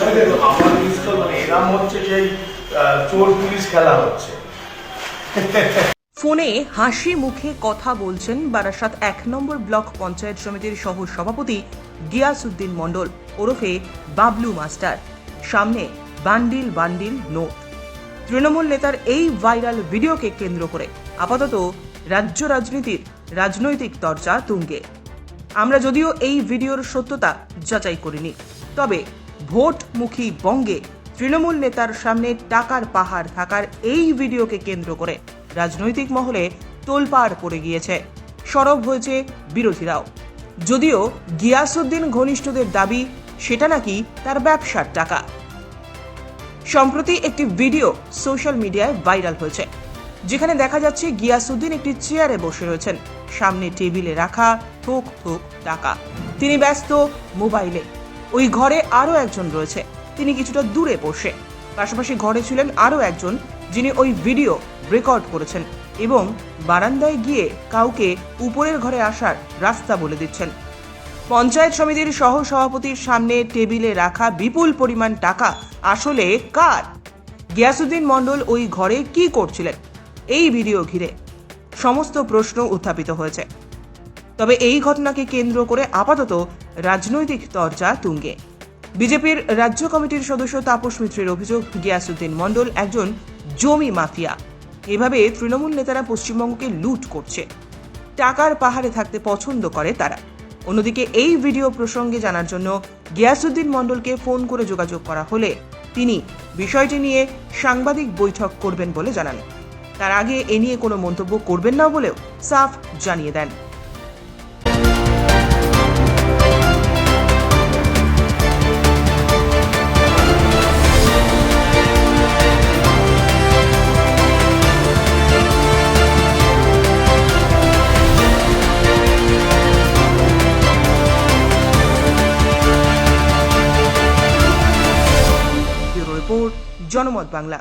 আমার মিস তো মানে এরম হচ্ছে সেই চোর পুলিশ খেলা হচ্ছে। ফোনে হাসি মুখে কথা বলছেন বারাসাত ১ নম্বর ব্লক পঞ্চায়েত সমিতির সহ সভাপতি গিয়াসউদ্দিন মণ্ডল ওরফে বাবলু মাস্টার। সামনে বান্ডিল বান্ডিল নোট। তৃণমূল নেতার এই ভাইরাল ভিডিওকে কেন্দ্র করে আপাতত রাজ্য রাজনীতির রাজনৈতিক চর্চা তুঙ্গে। আমরা যদিও এই ভিডিওর সত্যতা যাচাই করিনি, তবে ভোটমুখী বঙ্গে তৃণমূল নেতার সামনে টাকার পাহাড় থাকার এই ভিডিওকে কেন্দ্র করে রাজনৈতিক মহলে তোলপাড় পড়ে গিয়েছে। সরব হয়েছে বিরোধীরাও। যদিও গিয়াসউদ্দিন ঘনিষ্ঠদের দাবি সেটা নাকি তার ব্যবসার টাকা। সম্প্রতি একটি ভিডিও সোশ্যাল মিডিয়ায় ভাইরাল হয়েছে, যেখানে দেখা যাচ্ছে গিয়াসউদ্দিন একটি চেয়ারে বসে রয়েছেন, সামনে টেবিলে রাখা থোক থোক টাকা। তিনি ব্যস্ত মোবাইলে। ওই ঘরে আরও একজন রয়েছে, তিনি কিছুটা দূরে বসে। পাশাপাশি ঘরে ছিলেন আরও একজন, যিনি ওই ভিডিও রেকর্ড করেছেন এবং বারান্দায় গিয়ে কাউকে উপরের ঘরে আসার রাস্তা বলে দিচ্ছেন। পঞ্চায়েত সমিতির সহ সভাপতির সামনে টেবিলে রাখা বিপুল পরিমাণ টাকা আসলে কার? গিয়াসউদ্দিন মণ্ডল ওই ঘরে কি করছিলেন? এই ভিডিও ঘিরে সমস্ত প্রশ্ন উত্থাপিত হয়েছে। তবে এই ঘটনাকে কেন্দ্র করে আপাতত রাজনৈতিক চর্চা তুঙ্গে। বিজেপির রাজ্য কমিটির সদস্য তাপস মিত্রের অভিযোগ, গিয়াসউদ্দিন মণ্ডল একজন জমি মাফিয়া। এভাবে তৃণমূল নেতারা পশ্চিমবঙ্গকে লুট করছে। টাকার পাহাড়ে থাকতে পছন্দ করে তারা। অন্যদিকে এই ভিডিও প্রসঙ্গে জানার জন্য গিয়াসউদ্দিন মণ্ডলকে ফোন করে যোগাযোগ করা হলে তিনি বিষয়টি নিয়ে সাংবাদিক বৈঠক করবেন বলে জানান। তার আগে এ নিয়ে কোনো মন্তব্য করবেন না বলেও সাফ জানিয়ে দেন। রিপোর্ট, জনমত বাংলা।